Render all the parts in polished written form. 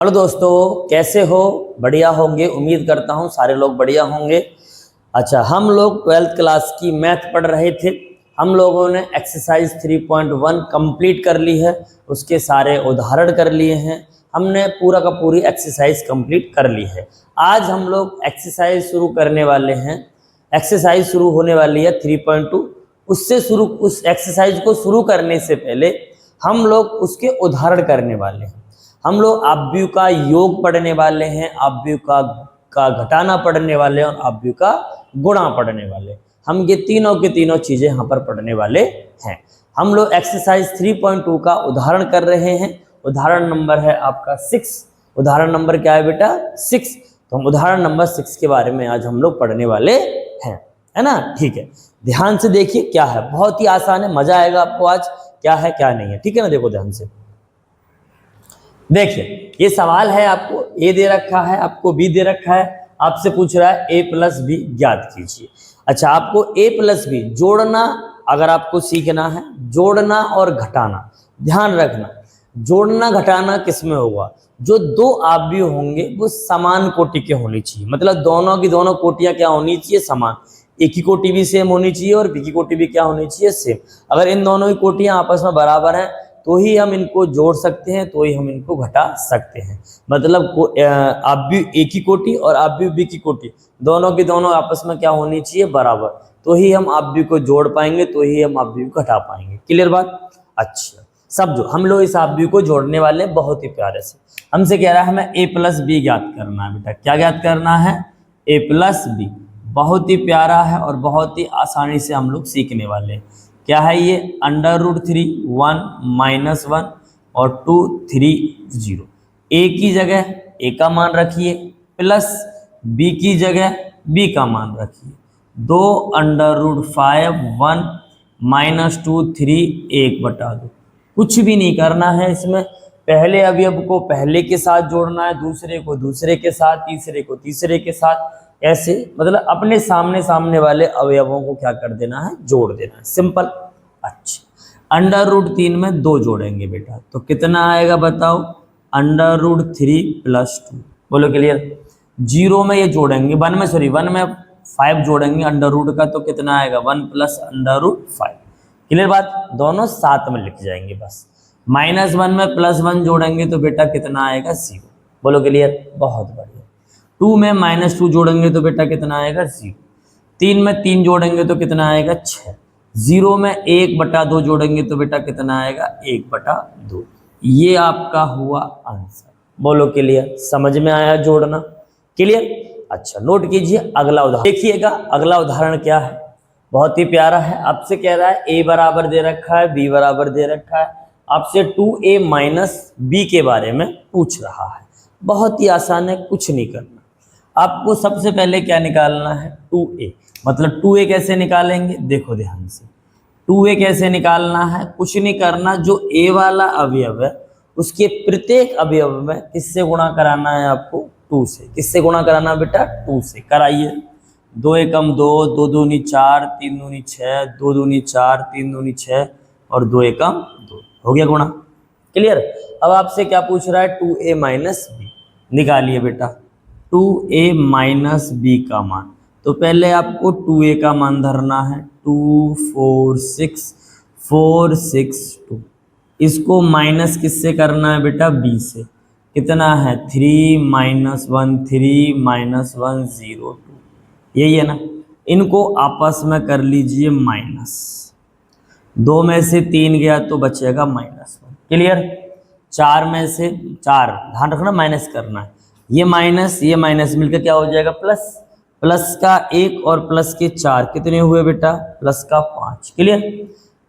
Hello दोस्तों, कैसे हो? बढ़िया होंगे, उम्मीद करता हूँ सारे लोग बढ़िया होंगे। अच्छा, हम लोग 12th क्लास की मैथ पढ़ रहे थे। हम लोगों ने एक्सरसाइज 3.1 कंप्लीट कर ली है, उसके सारे उदाहरण कर लिए हैं। हमने पूरा का पूरी एक्सरसाइज कंप्लीट कर ली है। आज हम लोग एक्सरसाइज शुरू करने वाले हैं। एक्सरसाइज शुरू होने वाली है 3.2। उस एक्सरसाइज को शुरू करने से पहले हम लोग उसके उदाहरण करने वाले हैं। हम लोग आव्यूह का योग पढ़ने वाले हैं, आव्यूह का घटाना पढ़ने वाले हैं और आव्यूह का गुणा पढ़ने वाले हैं। हम ये तीनों की तीनों चीजें यहाँ पर पढ़ने वाले हैं। हम लोग एक्सरसाइज 3.2 का उदाहरण कर रहे हैं। उदाहरण नंबर है आपका 6। उदाहरण नंबर क्या है बेटा? 6। तो हम उदाहरण नंबर 6 के बारे में आज हम लोग पढ़ने वाले हैं, है ना? ठीक है, ध्यान से देखिए क्या है। बहुत ही आसान है, मजा आएगा आपको आज। क्या है क्या नहीं है, ठीक है ना? देखो ध्यान से देखिए, ये सवाल है, आपको ए दे रखा है, आपको बी दे रखा है। आपसे पूछ रहा है ए प्लस बी ज्ञात कीजिए। अच्छा, आपको ए प्लस बी जोड़ना अगर आपको सीखना है, जोड़ना और घटाना। ध्यान रखना, जोड़ना घटाना किस में होगा? जो दो आव्यूह होंगे वो समान कोटि के होनी चाहिए। मतलब दोनों की दोनों कोटियां क्या होनी चाहिए? समान। ए की कोटि भी सेम होनी चाहिए और बी की कोटि भी क्या होनी चाहिए? सेम। अगर इन दोनों की कोटियां आपस में बराबर हैं तो ही हम इनको जोड़ सकते हैं, तो ही हम इनको घटा सकते हैं। मतलब आव्यूह ए की कोटि और आव्यूह बी की कोटि दोनों की दोनों आपस में क्या होनी चाहिए? बराबर। तो ही हम आव्यूह को जोड़ पाएंगे, तो ही हम आव्यूह को घटा पाएंगे। क्लियर बात? अच्छा, सब जो हम लोग इस आव्यूह को जोड़ने वाले हैं बहुत ही प्यारे से। हमसे कह रहा है हमें ए प्लस बी ज्ञात करना है। बेटा क्या ज्ञात करना है? ए प्लस बी। बहुत ही प्यारा है और बहुत ही आसानी से हम लोग सीखने वाले हैं। क्या है ये? √3 1 -1 और 2 3 0। ए की जगह ए का मान रखिए, प्लस बी की जगह बी का मान रखिए। 2 √5 1 -2 3 1/2। कुछ भी नहीं करना है इसमें। पहले अवयव को पहले के साथ जोड़ना है, दूसरे को दूसरे के साथ, तीसरे को तीसरे के साथ, ऐसे मतलब अपने सामने सामने वाले अवयवों को क्या कर देना है? जोड़ देना है। सिंपल। अच्छा, √3 में 2 जोड़ेंगे बेटा तो कितना आएगा बताओ? √3 + 2। बोलो क्लियर? 0 में ये जोड़ेंगे, 1 में 5 जोड़ेंगे अंडर का, तो कितना आएगा? 1 + √5। क्लियर बात? दोनों साथ में लिख जाएंगे बस। -1 में +1 जोड़ेंगे तो बेटा कितना आएगा? 0। बोलो क्लियर? बहुत बढ़िया। 2 में -2 जोड़ेंगे तो बेटा कितना आएगा? 0। 3 में 3 जोड़ेंगे तो कितना आएगा? 6। 0 में 1/2 जोड़ेंगे तो बेटा कितना आएगा? 1/2। ये आपका हुआ आंसर। बोलो क्लियर? समझ में आया जोड़ना? क्लियर? अच्छा, नोट कीजिए अगला उदाहरण। देखिएगा अगला उदाहरण क्या है, बहुत ही प्यारा है। आपसे कह रहा है a बराबर दे रखा है, b बराबर दे रखा है। आपसे 2a - b के बारे में पूछ रहा है। बहुत ही आसान है, कुछ नहीं करना। आपको सबसे पहले क्या निकालना है? 2a। मतलब 2a कैसे निकालेंगे? देखो ध्यान से। 2a कैसे निकालना है? कुछ नहीं करना, जो a वाला अवयव है उसके प्रत्येक अवयव में किससे गुणा कराना है आपको? 2 से। किससे गुणा कराना बेटा? 2 से। कराइए। 2 एकम 2, 2 दूनी 4, 3 दूनी 6, 2 दूनी 4, 3 दूनी 6 और 2 एकम 2। हो गया गुणा। क्लियर? अब आपसे क्या पूछ रहा है? 2a - b। निकालिए बेटा 2a - b का मान। तो पहले आपको 2a का मान धरना है। 2 4 6 4 6 2। इसको माइनस किससे करना है बेटा? b से। कितना है? 3 - 1 3 - 1 0 2। यही है ना? इनको आपस में कर लीजिए माइनस। 2 में से 3 गया तो बचेगा -1। क्लियर? 4 में से 4, ध्यान रखना माइनस करना है। ये माइनस मिलकर क्या हो जाएगा? प्लस। प्लस का 1 और प्लस के 4 कितने हुए बेटा? प्लस का 5। क्लियर?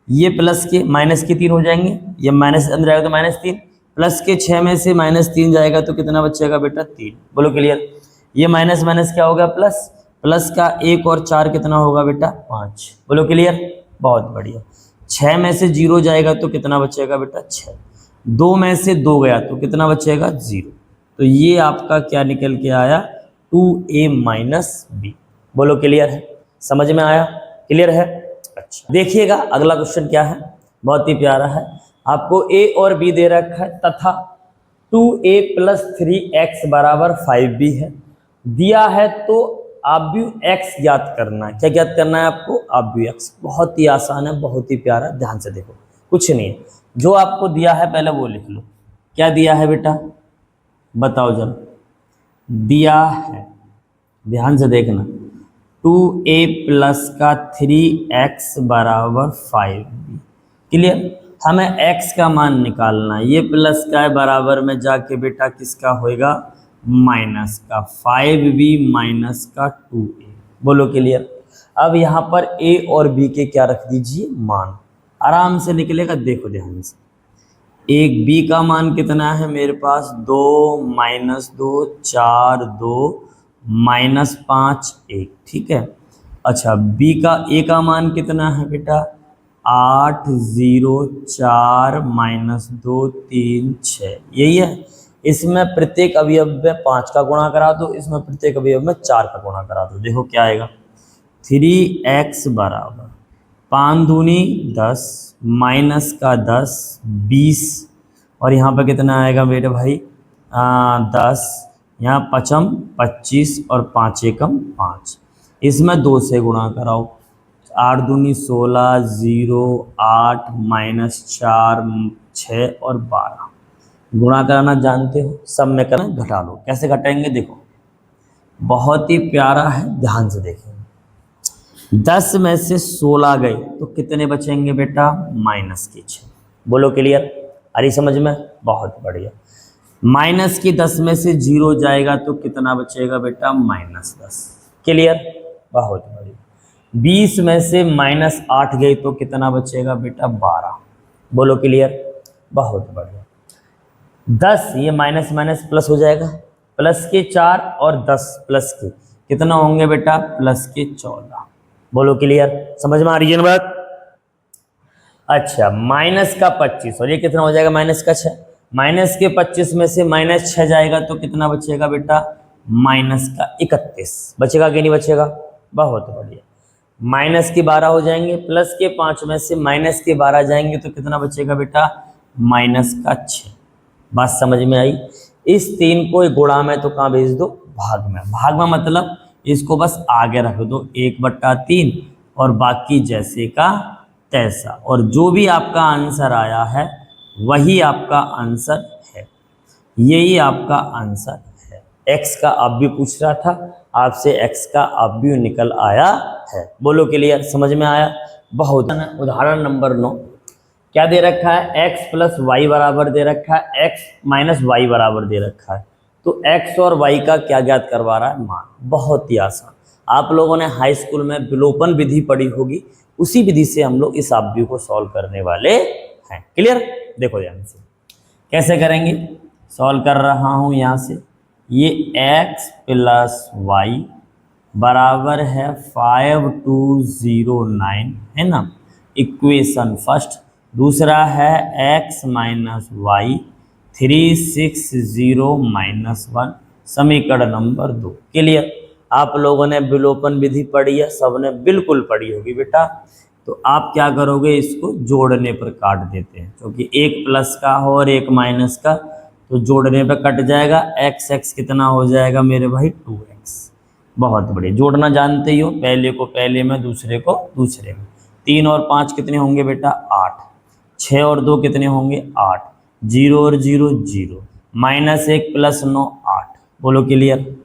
ये प्लस के माइनस के 3 हो जाएंगे, ये माइनस अंदर जाएगा तो -3। प्लस के 6 में से -3 जाएगा तो कितना बचेगा बेटा? 3। बोलो क्लियर? ये माइनस माइनस क्या होगा? प्लस। प्लस का 1 और 4 कितना होगा बेटा? 5। बोलो क्लियर? बहुत बढ़िया। 6 में से 0 जाएगा तो कितना बचेगा बेटा? 6। 2 में से 2 गया तो कितना बचेगा? 0। तो ये आपका क्या निकल के आया? 2a - b। बोलो क्लियर है? समझ में आया? क्लियर है? अच्छा, देखिएगा अगला क्वेश्चन क्या है, बहुत ही प्यारा है। आपको a और b दे रखा है तथा 2a+3x बराबर 5b है। दिया है तो आप भी x ज्ञात करना है। क्या ज्ञात करना है आपको? आप भी x। बहुत ही आसान है, बहुत ही प्यारा, ध्यान से देखो, कुछ नहीं है, जो आपको दिया है पहले वो लिख लो। क्या दिया है बेटा, बताओ जरा। दिया है, ध्यान से देखना, 2a+3x बराबर 5b। क्लियर? हमें x का मान निकालना है। ये प्लस का है, बराबर में जाके बेटा किसका होएगा? माइनस का। 5b माइनस का 2a। बोलो क्लियर? अब यहाँ पर a और b के क्या रख दीजिए? मान। आराम से निकलेगा, देखो ध्यान से। एक b का मान कितना है मेरे पास? 2 -2 4 2 -5 1। ठीक है। अच्छा, b का a का मान कितना है बेटा? 8 0 4 -2 3 6। यही है। इसमें प्रत्येक अवयव में 5 का गुणा करा दो, इसमें प्रत्येक अवयव में 4 का गुणा करा दो। देखो क्या आएगा? 3x बराबर 5 दूनी 10 माइनस का 10 20। और यहाँ पर कितना आएगा मेरे भाई? 10। यहाँ 5 25 और 5 एकम 5। इसमें 2 से गुणा कराओ। 8 दूनी 16 0 8 -4 6 और 12। गुणा कराना जानते हो, सब में करना, घटा लो। कैसे घटाएंगे देखो, बहुत ही प्यारा है, ध्यान से देखेंगे। 10 में से 16 गए तो कितने बचेंगे बेटा? माइनस के 6। बोलो क्लियर? अरे समझ में? बहुत बढ़िया। माइनस की 10 में से 0 जाएगा तो कितना बचेगा बेटा? -10। क्लियर? बहुत बढ़िया। 20 में से -8 गई तो कितना बचेगा बेटा? 12। बोलो क्लियर? बहुत बढ़िया। 10, ये माइनस माइनस प्लस हो जाएगा, प्लस के 4 और 10 प्लस के कितना होंगे बेटा? प्लस के 14। बोलो क्लियर? समझ में आ रही है ना बात? अच्छा, माइनस का 25 और ये कितना हो जाएगा? माइनस का 6। माइनस के 25 में से -6 जाएगा तो कितना बचेगा बेटा? माइनस का 31। बचेगा कि नहीं बचेगा? बहुत बढ़िया। माइनस के 12 हो जाएंगे, प्लस के 5 में से माइनस के 12 जाएंगे तो कितना बचेगा बेटा? माइनस का 6। बात समझ में आई? इस 3 को गुणा में तो कहाँ भेज दो? भाग में। भाग में मतलब इसको बस आगे रख दो, 1/3 और बाकी जैसे का तैसा। और जो भी आपका आंसर आया है वही आपका आंसर है, यही आपका आंसर है। एक्स का आप भी पूछ रहा था आपसे, एक्स का आप भी निकल आया है। बोलो क्लियर? समझ में आया? बहुत। उदाहरण नंबर 9 क्या दे रखा है? x + y बराबर दे रखा है, x - y बराबर दे रखा है। तो x और y का क्या ज्ञात करवा रहा है? मान। बहुत ही आसान। आप लोगों ने हाई स्कूल में विलोपन विधि पढ़ी होगी, उसी विधि से हम लोग इस आव्यूह को सॉल्व करने वाले हैं। क्लियर? देखो ध्यान से कैसे करेंगे। सॉल्व कर रहा हूँ यहाँ से। ये x + y बराबर है 5209, है ना, इक्वेशन फर्स्ट। दूसरा है x - y 360 - 1, समीकरण नंबर 2। क्लियर? आप लोगों ने विलोपन विधि पढ़ी है, सबने बिल्कुल पढ़ी होगी बेटा। तो आप क्या करोगे? इसको जोड़ने पर काट देते हैं, क्योंकि एक प्लस का हो और एक माइनस का, तो जोड़ने पर कट जाएगा। x कितना हो जाएगा मेरे भाई? 2x। बहुत बढ़िया। जोड़ना जानते ही हो, पहले को पहले में, दूसरे को दूसरे में। 3 और 5 कितने होंगे बेटा? 8। 6 और 2 कितने होंगे? 8। 0 और 0 0। -1 + 9 8। बोलो क्लियर?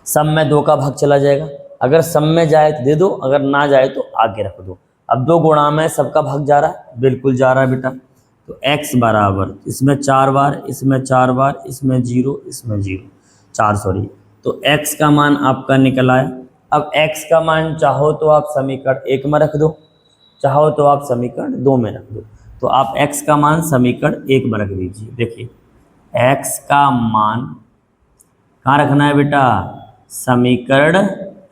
सब में 2 का भाग चला जाएगा। अगर सब में जाए तो दे दो, अगर ना जाए तो आगे रख दो। अब 2 गुणा में सबका भाग जा रहा है, बिल्कुल जा रहा है बेटा। तो x बराबर, इसमें 4 बार, इसमें 4 बार, इसमें 0, इसमें 0, 4 सॉरी। तो x का मान आपका निकल आया। अब x का मान चाहो तो आप समीकरण 1 में रख दो, चाहो तो आप समीकरण 2 में रख दो। तो आप x का मान समीकरण 1 में रख दीजिए। देखिए x का मान कहाँ रखना है बेटा? समीकरण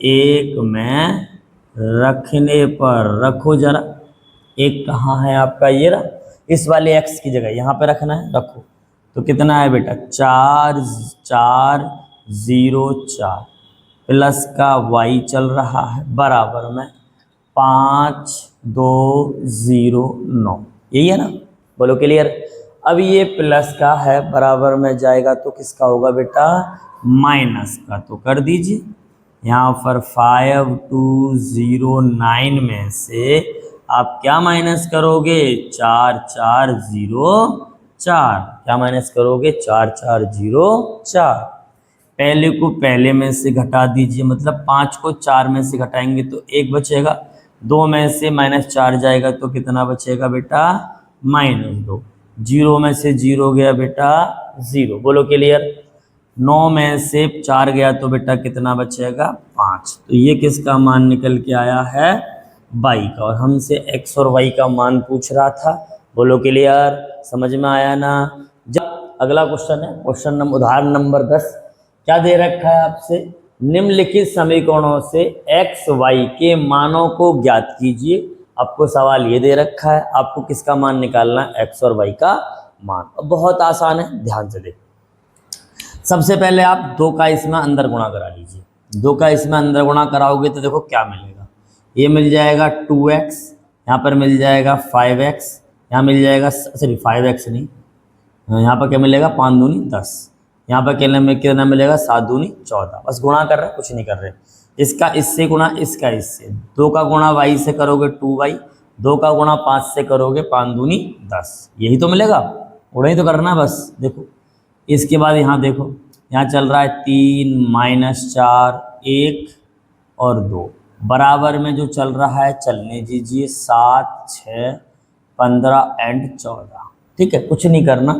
1 में रखने पर रखो जरा। 1 कहाँ है आपका? ये रहा। इस वाले x की जगह यहाँ पे रखना है, रखो। तो कितना है बेटा? 4 4 0 4 प्लस का y चल रहा है बराबर में 5 2 0 9। यही है ना? बोलो क्लियर? अब ये प्लस का है, बराबर में जाएगा तो किसका होगा बेटा, माइनस का। तो कर दीजिए यहाँ पर 5209 में से आप क्या माइनस करोगे, 4404। क्या माइनस करोगे, 4404। पहले को पहले में से घटा दीजिए, मतलब 5 को 4 में से घटाएंगे तो 1 बचेगा, 2 में से -4 जाएगा तो कितना बचेगा बेटा, -2। 0 में से 0 गया बेटा 0। बोलो क्लियर। 9 में से 4 गया तो बेटा कितना बचेगा, 5। तो ये किसका मान निकल के आया है, y का। और हमसे x और y का मान पूछ रहा था। बोलो क्लियर, समझ में आया ना। जब अगला क्वेश्चन है, क्वेश्चन नंबर उदाहरण नंबर 10। क्या दे रखा है आपसे, निम्नलिखित समीकरणों से x y के मानों को ज्ञात कीजिए। आपको सवाल ये दे रखा है, आपको किसका मान निकालना है, x और y का मान। बहुत आसान है, ध्यान से देखो। सबसे पहले आप 2 का इसमें अंदर गुणा करा लीजिए। 2 का इसमें अंदर गुणा कराओगे तो देखो क्या मिलेगा, ये मिल जाएगा 2x, यहाँ पर मिल जाएगा 5x, यहाँ मिल जाएगा, सॉरी 5x नहीं, यहाँ पर क्या मिलेगा, 5 दूनी 10, यहाँ पर कितना मिलेगा, 7 दूनी 14। बस गुणा कर रहे हैं, कुछ नहीं कर रहे। इसका इससे गुणा, इसका इससे। 2 का गुणा y से करोगे 2y, 2 का गुणा 5 से करोगे 5 दूनी 10, यही तो मिलेगा। उड़ा ही तो करना है बस। देखो इसके बाद यहाँ देखो, यहाँ चल रहा है 3 -4 1 और 2, बराबर में जो चल रहा है चलने दीजिए, 7 6 15 एंड 14। ठीक है, कुछ नहीं करना,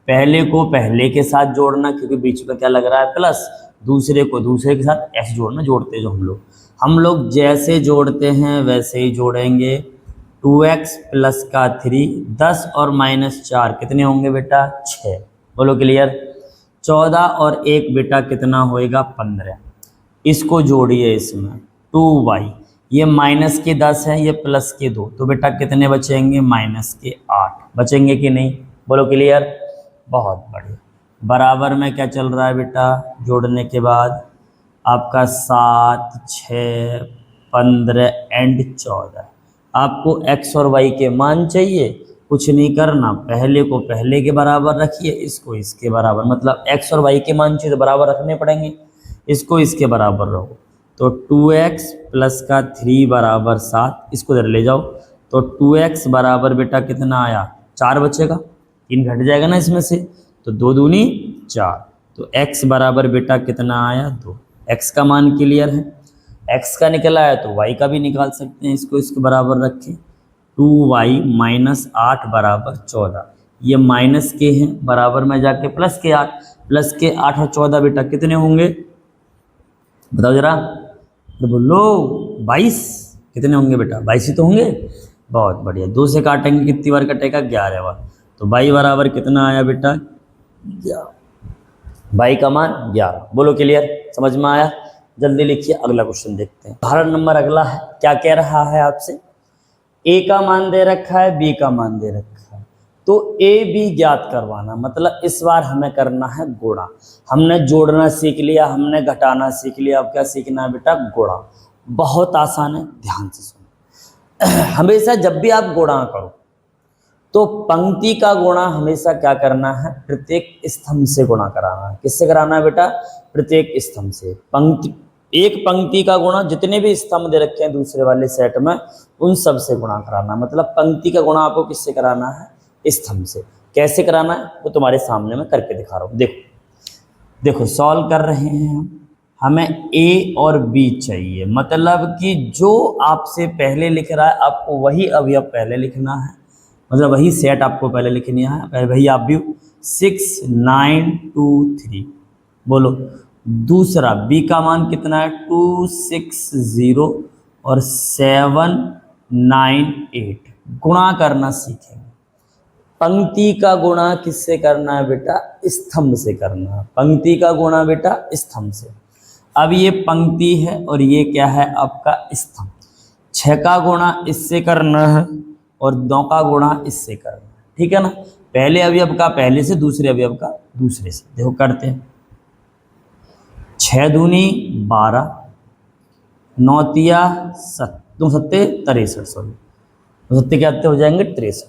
पहले को पहले के साथ जोड़ना, क्योंकि बीच में क्या लग रहा है प्लस, दूसरे को दूसरे के साथ s जोड़ना। जोड़ते जो हम लोग जैसे जोड़ते हैं वैसे ही जोड़ेंगे। 2x प्लस का 3, 10 और -4 कितने होंगे बेटा, 6। बोलो क्लियर। 14 और 1 बेटा कितना होएगा, 15। इसको जोड़िए इसमें, 2y, ये माइनस के 10 है, ये प्लस के 2, तो बेटा कितने बचेंगे, -8 बचेंगे कि नहीं। बोलो क्लियर, बहुत बढ़िया। बराबर में क्या चल रहा है बेटा, जोड़ने के बाद आपका 7 6 15 एंड 14। आपको x और y के मान चाहिए, कुछ नहीं करना, पहले को पहले के बराबर रखिए, इसको इसके बराबर, मतलब x और y के मान चाहिए तो बराबर रखने पड़ेंगे, इसको इसके बराबर रखो। तो 2x प्लस का 3 बराबर 7, इसको इधर ले जाओ, तो 2x बराबर बेटा कितना आया, 4 बचेगा, 3 घट जाएगा ना इसमें से, तो 2 दूनी 4, तो x बराबर बेटा कितना आया, 2। x का मान क्लियर है, x का निकला है तो y का भी निकाल सकते हैं, इसको इसके बराबर रखें। 2y -8 बराबर 14, ये माइनस के हैं, बराबर में जाके प्लस के 8, प्लस के 8 और 14 बेटा कितने होंगे, बताओ जरा, तो बोलो 22। कितने होंगे बेटा, 22 ही तो होंगे। बहुत बढ़िया, 2 से काटेंगे कितनी बार कटेगा, 11 बार, तो y बराबर कितना आया बेटा, 11। y का मान 11। बोलो क्लियर, समझ में आया। जल्दी लिखिए, अगला क्वेश्चन देखते हैं। उदाहरण नंबर अगला है, क्या कह रहा है आपसे, a का मान दे रखा है, b का मान दे रखा है, तो a b ज्ञात करवाना। मतलब इस बार हमें करना है गुणा। हमने जोड़ना सीख लिया, हमने घटाना सीख लिया, अब क्या सीखना है बेटा, गुणा। बहुत आसान है, ध्यान से सुनो। हमेशा जब भी आप गुणा करो तो पंक्ति का गुणा हमेशा क्या करना है, प्रत्येक स्तंभ से गुणा कराना है। किससे कराना है बेटा, प्रत्येक स्तंभ से। पंक्ति, एक पंक्ति का गुणा जितने भी स्तंभ दे रखे हैं दूसरे वाले सेट में, उन सब से गुणा कराना। मतलब पंक्ति का गुणा आपको किससे कराना है, स्तंभ से। कैसे कराना है वो तुम्हारे सामने मैं करके दिखा रहा हूँ। देखो देखो, सॉल्व कर रहे हैं हम, हमें a और b चाहिए। मतलब कि जो आपसे पहले लिख रहा है आपको वही अवयव पहले लिखना है, मतलब वही सेट आपको पहले लिखनी है। पहले वही आप भी 6 9 2 3। बोलो दूसरा b का मान कितना है, 2 6 0 और 7 9 8। गुणा करना सीखेंगे। पंक्ति का गुणा किससे करना है बेटा, स्तंभ से करना है। पंक्ति का गुणा बेटा स्तंभ से। अब ये पंक्ति है और ये क्या है आपका स्तंभ। 6 का गुणा इससे करना है और 9 का गुणा इससे करना है, ठीक है ना। पहले अवयव का पहले से, दूसरे अवयव का दूसरे से। देखो करते हैं, 6 दूनी 12, 9 तिया 7, 2 सत्ते 63, सॉरी 2 सत्ते क्या हो जाएंगे 63।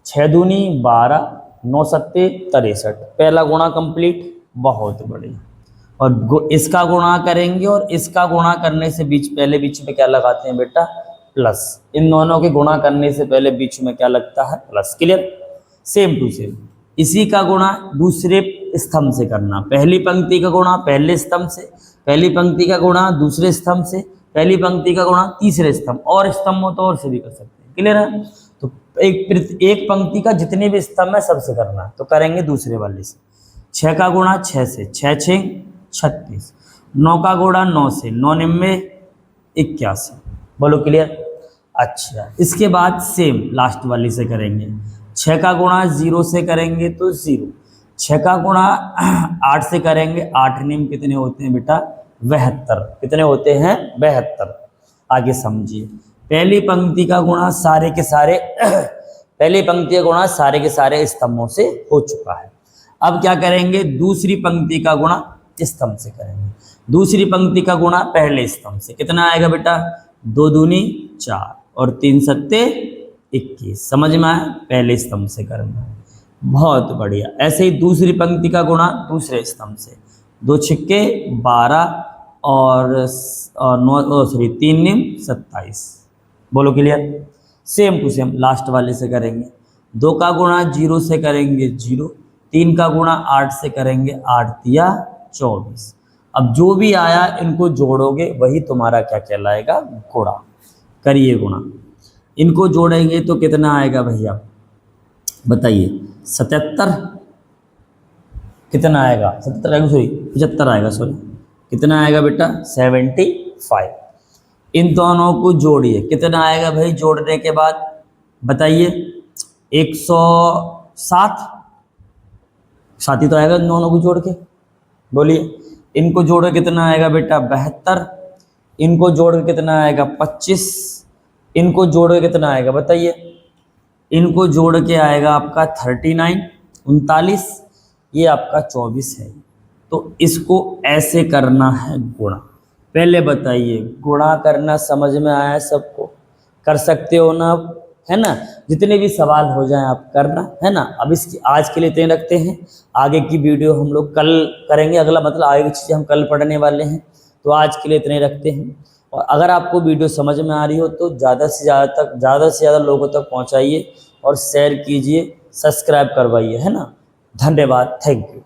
6 दूनी 12, 9 सत्ते 63, पहला गुणा कंप्लीट, बहुत बढ़िया। और इसका गुणा करेंगे और इसका गुणा करने से पहले बीच में क्या लगाते हैं बेटा, प्लस। इन दोनों के गुणा करने से पहले बीच में क्या लगता है, plus. Clear, same to same. इसी का गुणा दूसरे स्तंभ से करना, पहली पंक्ति का गुणा पहले स्तंभ से, पहली पंक्ति का गुणा दूसरे स्तंभ से, पहली पंक्ति का गुणा तीसरे स्तंभ, और स्तंभ हो तो और से भी कर सकते हैं। क्लियर है। तो एक पंक्ति का जितने भी स्तंभ है सबसे करना है, तो करेंगे दूसरे वाले से। 6 का गुणा 6 से, 6 6 36, 9 का गुणा 9 से, 9 9 81। बोलो क्लियर। अच्छा, इसके बाद सेम लास्ट वाली से करेंगे। 6 का गुणा 0 से करेंगे तो 0, 6 का गुणा 8 से करेंगे, 8 निम कितने होते हैं बेटा, 72। कितने होते हैं, 72। आगे समझिए, पहली पंक्ति का गुणा सारे के सारे पहली पंक्ति का गुणा सारे के सारे स्तंभों से हो चुका है। अब क्या करेंगे, दूसरी पंक्ति का गुणा स्तंभ से करेंगे। दूसरी पंक्ति का गुणा पहले स्तंभ से, कितना आएगा बेटा, 2 दूनी 4 और 3 सत्ते 21। समझ में आया, पहले स्तंभ से करना है, बहुत बढ़िया। ऐसे ही दूसरी पंक्ति का गुणा दूसरे स्तंभ से, 2 छिक्के 12 और 3 निम 27। बोलो clear. Same to same last वाले से करेंगे। 2 का गुणा 0 से करेंगे 0, 3 का गुणा 8 से करेंगे, 8 तिया 24। अब जो भी आया इनको जोड़ोगे वही तुम्हारा क्या कहलाएगा, गुणा। करिए गुणा, इनको जोड़ेंगे तो कितना आएगा भैया, बताइए। 77 कितना आएगा, 77 आएगा, सॉरी 75 आएगा, सॉरी कितना आएगा बेटा, 75। इन दोनों को जोड़िए, कितना आएगा भाई जोड़ने के बाद, बताइए। 107 साथ ही तो आएगा इन दोनों को जोड़ के, बोलिए। इनको जोड़ के कितना आएगा बेटा, 72। इनको जोड़ के कितना आएगा, 25। इनको जोड़ के कितना आएगा बताइए, इनको जोड़ के आएगा आपका 39, 39। ये आपका 24 है। तो इसको ऐसे करना है गुणा। पहले बताइए, गुणा करना समझ में आया सबको, कर सकते हो ना, है ना। जितने भी सवाल हो जाएं आप करना, है ना। अब इसकी आज के लिए इतने रखते हैं, आगे की वीडियो हम लोग कल करेंगे, अगला मतलब आगे की चीज़ें हम कल पढ़ने वाले हैं। तो आज के लिए इतने रखते हैं। और अगर आपको वीडियो समझ में आ रही हो तो ज़्यादा से ज़्यादा लोगों तक पहुंचाइए और शेयर कीजिए, सब्सक्राइब करवाइए, है ना। धन्यवाद, थैंक यू।